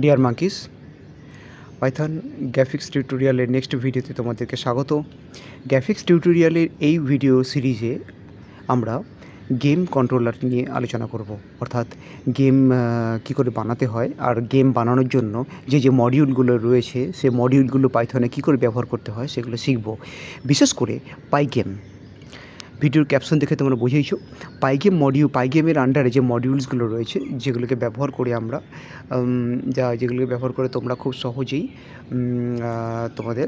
Deer monkeys, Python graphics টিউটোরিয়ালের next ভিডিওতে তোমাদেরকে স্বাগত। গ্রাফিক্স টিউটোরিয়ালের এই ভিডিও সিরিজে আমরা গেম কন্ট্রোলার নিয়ে আলোচনা করব, অর্থাৎ গেম কী করে বানাতে হয় আর গেম বানানোর জন্য যে মডিউলগুলো রয়েছে সে মডিউলগুলো পাইথনে কী করে ব্যবহার করতে হয় সেগুলো শিখব। বিশেষ করে পাইগেম, ভিডিওর ক্যাপশন দেখে তোমরা বুঝেইছো। পাইগেমের আন্ডারে যে মডিউলসগুলো রয়েছে যেগুলোকে ব্যবহার করে আমরা যেগুলোকে ব্যবহার করে তোমরা খুব সহজেই তোমাদের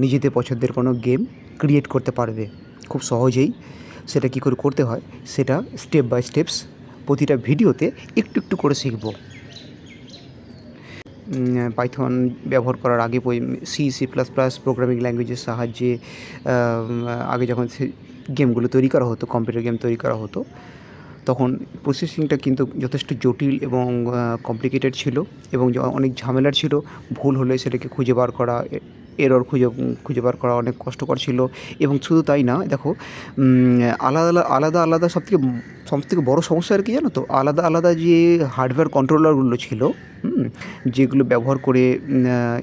নিজেদের পছন্দের কোনো গেম ক্রিয়েট করতে পারবে খুব সহজেই। সেটা কী করে করতে হয় সেটা স্টেপ বাই স্টেপস প্রতিটা ভিডিওতে একটু একটু করে শিখব। পাইথন ব্যবহার করার আগে C++ প্রোগ্রামিং ল্যাঙ্গুয়েজের সাহায্যে আগে যখন গেমগুলো তৈরি করা হতো, কম্পিউটার গেম তৈরি করা হতো, তখন প্রসেসিংটা কিন্তু যথেষ্ট জটিল এবং কমপ্লিকেটেড ছিল এবং অনেক ঝামেলার ছিল। ভুল হলে সেটাকে খুঁজে বার করা, এরর খুঁজে বার করা অনেক কষ্টকর ছিল। এবং শুধু তাই না, দেখো আলাদা সবথেকে বড় সমস্যা আর কি জানো তো, আলাদা যে হার্ডওয়্যার কন্ট্রোলারগুলো ছিল, যেগুলো ব্যবহার করে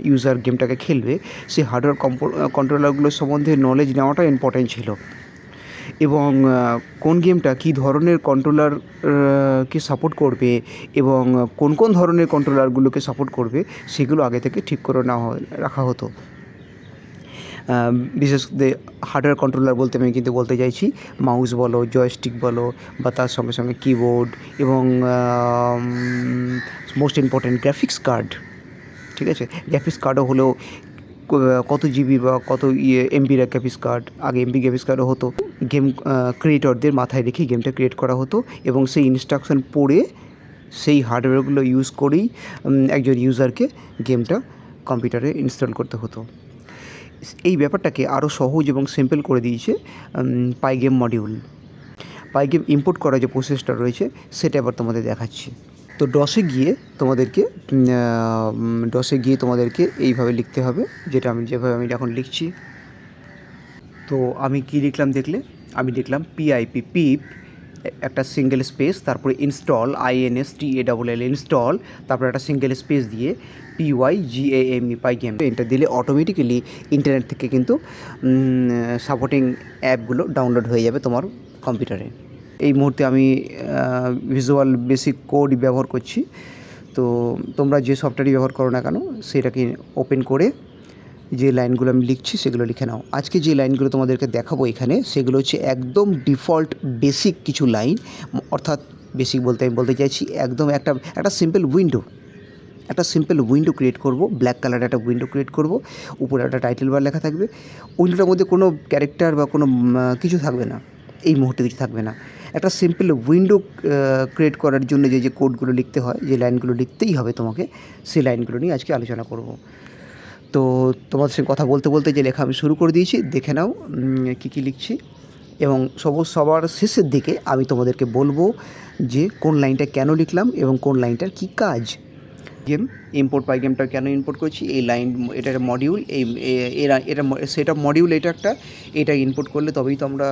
ইউজার গেমটাকে খেলবে, সেই হার্ডওয়্যার কন্ট্রোলারগুলোর সম্বন্ধে নলেজ নেওয়াটা ইম্পর্টেন্ট ছিল। এবং কোন গেমটা কী ধরনের কন্ট্রোলার কে সাপোর্ট করবে এবং কোন ধরনের কন্ট্রোলারগুলোকে সাপোর্ট করবে সেগুলো আগে থেকে ঠিক করে রাখা হতো। বিশেষ করে হার্ডওয়্যার কন্ট্রোলার বলতে আমি কিন্তু বলতে চাইছি মাউস বলো, জয়স্টিক বলো, বা তার সঙ্গে সঙ্গে কিবোর্ড এবং মোস্ট ইম্পর্ট্যান্ট গ্রাফিক্স কার্ড। ঠিক আছে, গ্রাফিক্স কার্ডও হলেও কত জিবি বা কত এমবির গ্রাফিক্স কার্ড, আগে এমবি গ্রাফিক্স কার্ডও হতো। গেম ক্রিয়েটরদের মাথায় রেখে গেমটা ক্রিয়েট করা হতো এবং সেই ইনস্ট্রাকশন পড়ে সেই হার্ডওয়্যারগুলো ইউজ করেই একজন ইউজারকে গেমটা কম্পিউটারে ইনস্টল করতে হতো। এই ব্যাপারটাকে আরও সহজ এবং সিম্পল করে দিয়েছে পাইগেম মডিউল। পাইগেম ইম্পোর্ট করা যে প্রসেসটা রয়েছে সেটা আবার তোমাদের দেখাচ্ছি। তো ডসে গিয়ে তোমাদেরকে এইভাবে লিখতে হবে, যেভাবে আমি এখন লিখছি। তো আমি কি লিখলাম দেখলে, আমি লিখলাম পিপ একটা সিঙ্গেল স্পেস, তারপরে ইনস্টল INSTALL ইনস্টল, তারপরে একটা সিঙ্গেল স্পেস দিয়ে PYGAME পাইগেম এটা দিলে অটোমেটিক্যালি ইন্টারনেট থেকে কিন্তু সাপোর্টিং অ্যাপগুলো ডাউনলোড হয়ে যাবে তোমার কম্পিউটারে। এই মুহূর্তে আমি ভিজুয়াল বেসিক কোড ব্যবহার করছি। তো তোমরা যে সফটওয়্যারই ব্যবহার করো না কেন সেটাকে ওপেন করে যে লাইনগুলো আমি লিখছি সেগুলো লিখে নাও। আজকে যে লাইনগুলো তোমাদেরকে দেখাবো এখানে সেগুলো হচ্ছে একদম ডিফল্ট বেসিক কিছু লাইন, অর্থাৎ বেসিক বলতে আমি বলতে চাইছি একদম একটা সিম্পল উইন্ডো ক্রিয়েট করব। ব্ল্যাক কালারের একটা উইন্ডো ক্রিয়েট করব, উপরে একটা টাইটেল বার লেখা থাকবে। উইন্ডোটার মধ্যে কোনো ক্যারেক্টার বা কোনো কিছু থাকবে না, এই মুহূর্তে কিছু থাকবে না। একটা সিম্পল উইন্ডো ক্রিয়েট করার জন্য যে কোডগুলো লিখতে হয়, যে লাইনগুলো লিখতেই হবে তোমাকে, সেই লাইনগুলো নিয়ে আজকে আলোচনা করব। তো তোমাদের সঙ্গে কথা বলতে বলতে যে লেখা আমি শুরু করে দিয়েছি, দেখে নাও কী লিখছি। এবং সবার শেষের দিকে আমি তোমাদেরকে বলবো যে কোন লাইনটা কেন লিখলাম এবং কোন লাইনটার কী কাজ। ইম্পোর্ট পাইগেমটা কেন ইম্পোর্ট করছি, এই লাইন, এটা মডিউল, এটা সেটা মডিউল, এটা ইম্পোর্ট করলে তবেই তো আমরা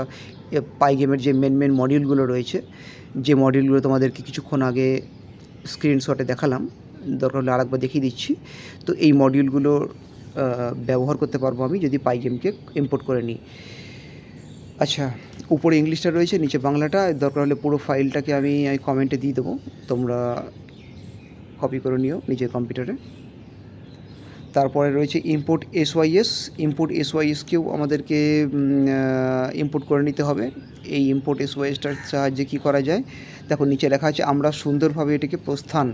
পাইগেমের যে মেন মডিউলগুলো রয়েছে, যে মডিউলগুলো তোমাদেরকে কিছুক্ষণ আগে স্ক্রিনশটে দেখালাম, দরকার হলে আরেকবার দেখিয়ে দিচ্ছি। তো এই মডিউলগুলো ব্যবহার করতে পারবো আমি যদি পাইগেমকে ইম্পোর্ট করে নিই। আচ্ছা, উপরে ইংলিশটা রয়েছে, নিচে বাংলাটা। দরকার হলে পুরো ফাইলটাকে আমি কমেন্টে দিয়ে দেবো, তোমরা কপি করে নিও নিজের কম্পিউটারে। তারপরে রয়েছে ইম্পোর্ট SYSকেও আমাদেরকে ইম্পোর্ট করে নিতে হবে। এই ইম্পোর্ট SYSটার সাহায্যে কী করা যায় দেখো, নিচে লেখা আছে আমরা সুন্দরভাবে এটাকে প্রস্থান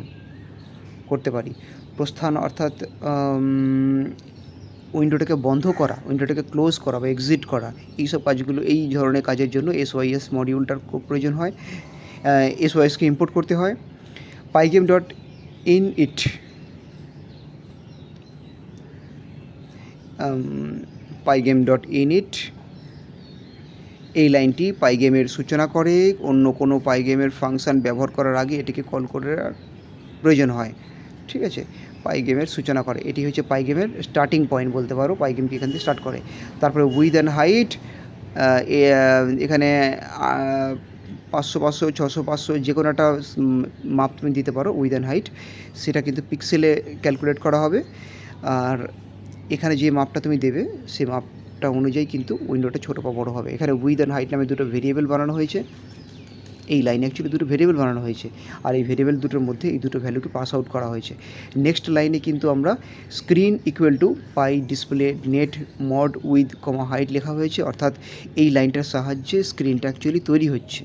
করতে পারি। প্রস্থান অর্থাৎ উইন্ডোটাকে বন্ধ করা, উইন্ডোটাকে ক্লোজ করা বা এক্সিট করা, এইসব কাজগুলো, এই ধরনের কাজের জন্য SYS মডিউলটার খুব প্রয়োজন হয়। SYSকে ইম্পোর্ট করতে হয়। pygame.init pygame.init এই লাইনটি পাইগেমের সূচনা করে। অন্য কোনো পাইগেমের ফাংশান ব্যবহার করার আগে এটিকে কল করার প্রয়োজন হয়। ঠিক আছে, পাইগেমের সূচনা করে, এটি হচ্ছে পাইগেমের স্টার্টিং পয়েন্ট বলতে পারো, পাইগেমটি এখান থেকে স্টার্ট করে। তারপরে উইথ অ্যান্ড হাইট, এখানে 500 500 600 500 যে কোনো একটা মাপ তুমি দিতে পারো উইথ অ্যান্ড হাইট, সেটা কিন্তু পিক্সেলে ক্যালকুলেট করা হবে। আর এখানে যে মাপটা তুমি দেবে সেই মাপটা অনুযায়ী কিন্তু উইন্ডোটা ছোটো বা বড়ো হবে। এখানে উইথ অ্যান্ড হাইট নামে দুটো ভেরিয়েবল বানানো হয়েছে, এই লাইনে অ্যাকচুয়ালি দুটো ভেরিয়েবল বানানো হয়েছে, আর এই ভেরিয়েবল দুটোর মধ্যে এই দুটো ভ্যালুকে পাস আউট করা হয়েছে। নেক্সট লাইনে কিন্তু আমরা screen equal to pi display net mod with comma height লেখা হয়েছে, অর্থাৎ এই লাইনটার সাহায্যে স্ক্রিনটা অ্যাকচুয়ালি তৈরি হচ্ছে।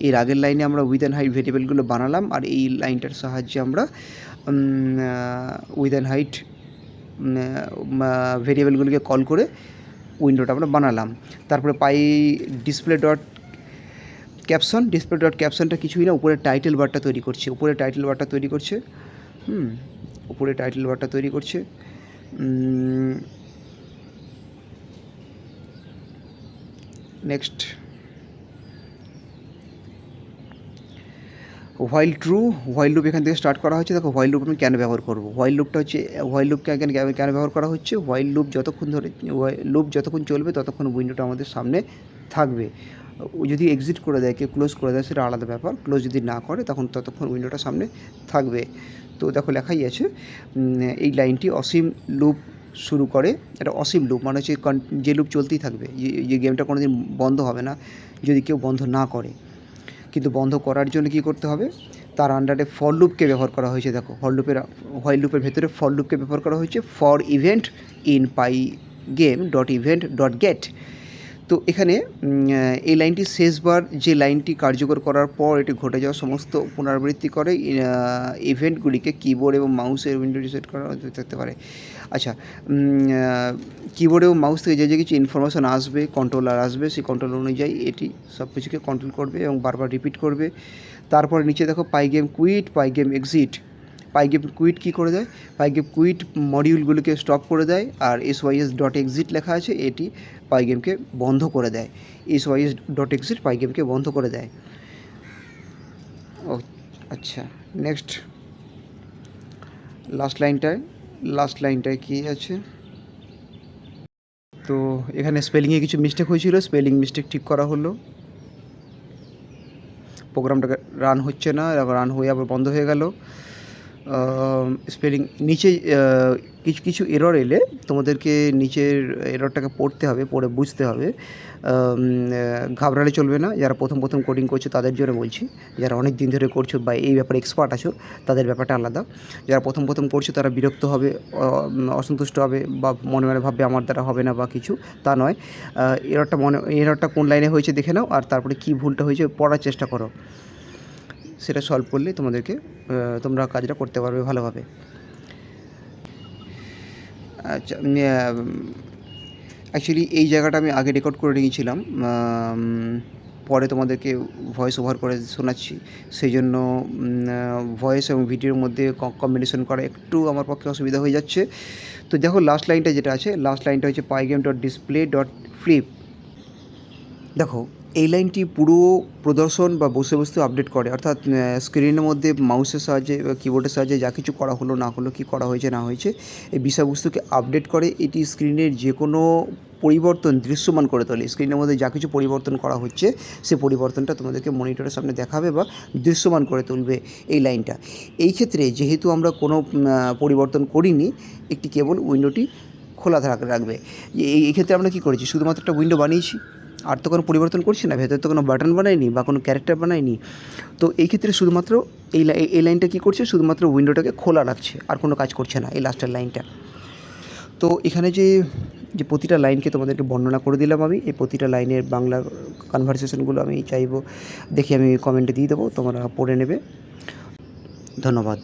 এর আগের লাইনে আমরা উইথ অ্যান্ড হাইট ভেরিয়েবলগুলো বানালাম, আর এই লাইনটার সাহায্যে আমরা উইথ অ্যান্ড হাইট ভেরিয়েবলগুলোকে কল করে উইন্ডোটা আমরা বানালাম। তারপরে py display dot caption, display dot ক্যাপশনটা কিছুই না, উপরে টাইটেল বারটা তৈরি করছে, উপরে টাইটেল বারটা তৈরি করছে, উপরে টাইটেল বারটা তৈরি করছে। Next while true, while loop এখান থেকে স্টার্ট করা হচ্ছে। দেখো হোয়াইল লুপ আমি কেন ব্যবহার করবো, হোয়াইল লুপটা হচ্ছে, হোয়াইল লুপকে কেন ব্যবহার করা হচ্ছে, হোয়াইল লুপ যতক্ষণ চলবে ততক্ষণ উইন্ডোটা আমাদের সামনে থাকবে। যদি এক্সিট করে দেয়, কেউ ক্লোজ করে দেয় সেটা আলাদা ব্যাপার, ক্লোজ যদি না করে ততক্ষণ উইন্ডোটা সামনে থাকবে। তো দেখো লেখাই আছে এই লাইনটি অসীম লুপ শুরু করে। এটা অসীম লুপ মানে হচ্ছে যে লুপ চলতেই থাকবে, যে গেমটা কোনো দিন বন্ধ হবে না যদি কেউ বন্ধ না করে। কিন্তু বন্ধ করার জন্য কী করতে হবে, তার আন্ডারে ফর লুপকে ব্যবহার করা হয়েছে। দেখো হোয়াইল লুপের ভেতরে ফর লুপকে ব্যবহার করা হয়েছে, for event in pi game dot event dot gate. তো এখানে এই লাইনটি শেষবার যে লাইনটি কার্যকর করার পর এটি ঘটে যাওয়া সমস্ত পুনরাবৃত্তি করে ইভেন্টগুলিকে কিবোর্ড এবং মাউসের উইন্ডোটি সেট করা থাকতে পারে। আচ্ছা, কিবোর্ড এবং মাউস থেকে যে কিছু ইনফরমেশান আসবে, কন্ট্রোলার আসবে, সেই কন্ট্রোলার অনুযায়ী এটি সব কিছুকে কন্ট্রোল করবে এবং বারবার রিপিট করবে। তারপর নিচে দেখো পাই গেম কুইট, পাই গেম এক্সিট। পাই গেম কুইট কী করে দেয়, পাই গেম কুইট মডিউলগুলিকে স্টপ করে দেয়, আর SYS ডট এক্সিট লেখা আছে এটি পাই গেমকে বন্ধ করে দেয়। SYS ডট এক্সিট পাই গেমকে বন্ধ করে দেয়। ও আচ্ছা, নেক্সট লাস্ট লাইনটায় কী আছে, তো এখানে স্পেলিংয়ে কিছু মিস্টেক হয়েছিল, স্পেলিং মিস্টেক ঠিক করা হলো। প্রোগ্রামটাকে রান হচ্ছে না, রান হয়ে আবার বন্ধ হয়ে গেল। স্পেলিং নিচে কিছু এরর এলে তোমাদেরকে নিচের এররটাকে পড়তে হবে, পড়ে বুঝতে হবে। ঘাবড়ালে চলবে না। যারা প্রথম কোডিং করছো তাদের জন্য বলছি, যারা অনেক দিন ধরে করছো বা এই ব্যাপারে এক্সপার্ট আছো তাদের ব্যাপারটা আলাদা। যারা প্রথম করছো তারা বিরক্ত হবে, অসন্তুষ্ট হবে, বা মনে মনে ভাববে আমার দ্বারা হবে না বা কিছু, তা নয়। এররটা কোন লাইনে হয়েছে দেখে নাও, আর তারপরে কী ভুলটা হয়েছে পড়ার চেষ্টা করো। সেটা সলভ করলে তোমরা কাজটা করতে পারবে ভালোভাবে। আচ্ছা, অ্যাকচুয়ালি এই জায়গাটা আমি আগে রেকর্ড করে নিয়েছিলাম, পরে তোমাদেরকে ভয়েস ওভার করে শোনাচ্ছি, সেই জন্য ভয়েস এবং ভিডিওর মধ্যে কম্বিনেশন করা একটু আমার পক্ষে অসুবিধা হয়ে যাচ্ছে। তো দেখো লাস্ট লাইনটা যেটা আছে, লাস্ট লাইনটা হচ্ছে pygame dot display dot flip. দেখো এই লাইনটি পুরো প্রদর্শন বা বস্তু আপডেট করে, অর্থাৎ স্ক্রিনের মধ্যে মাউসের সাহায্যে বা কিবোর্ডের সাহায্যে যা কিছু করা হলো না হলো, কী করা হয়েছে না হয়েছে, এই বিষয়বস্তুকে আপডেট করে। এটি স্ক্রিনের যে কোনো পরিবর্তন দৃশ্যমান করে তোলে। স্ক্রিনের মধ্যে যা কিছু পরিবর্তন করা হচ্ছে সে পরিবর্তনটা তোমাদেরকে মনিটরের সামনে দেখাবে বা দৃশ্যমান করে তুলবে এই লাইনটা। এই ক্ষেত্রে যেহেতু আমরা কোনো পরিবর্তন করিনি, একটি কেবল উইন্ডোটি খোলা রাখবে। এই ক্ষেত্রে আমরা কী করেছি, শুধুমাত্র একটা উইন্ডো বানিয়েছি, আর তো কোনো পরিবর্তন করছি না, ভেতরে তো কোনো বাটন বানাইনি বা কোনো ক্যারেক্টার বানাইনি। তো এই ক্ষেত্রে শুধুমাত্র এই লাইনটা কী করছে, শুধুমাত্র উইন্ডোটাকে খোলা রাখছে, আর কোনো কাজ করছে না এই লাস্টের লাইনটা। তো এখানে যে প্রতিটা লাইনকে তোমাদেরকে বর্ণনা করে দিলাম আমি, এই প্রতিটা লাইনের বাংলা কনভারসেশনগুলো আমি চাইবো দেখি আমি কমেন্টে দিয়ে দেবো, তোমরা পড়ে নেবে। ধন্যবাদ।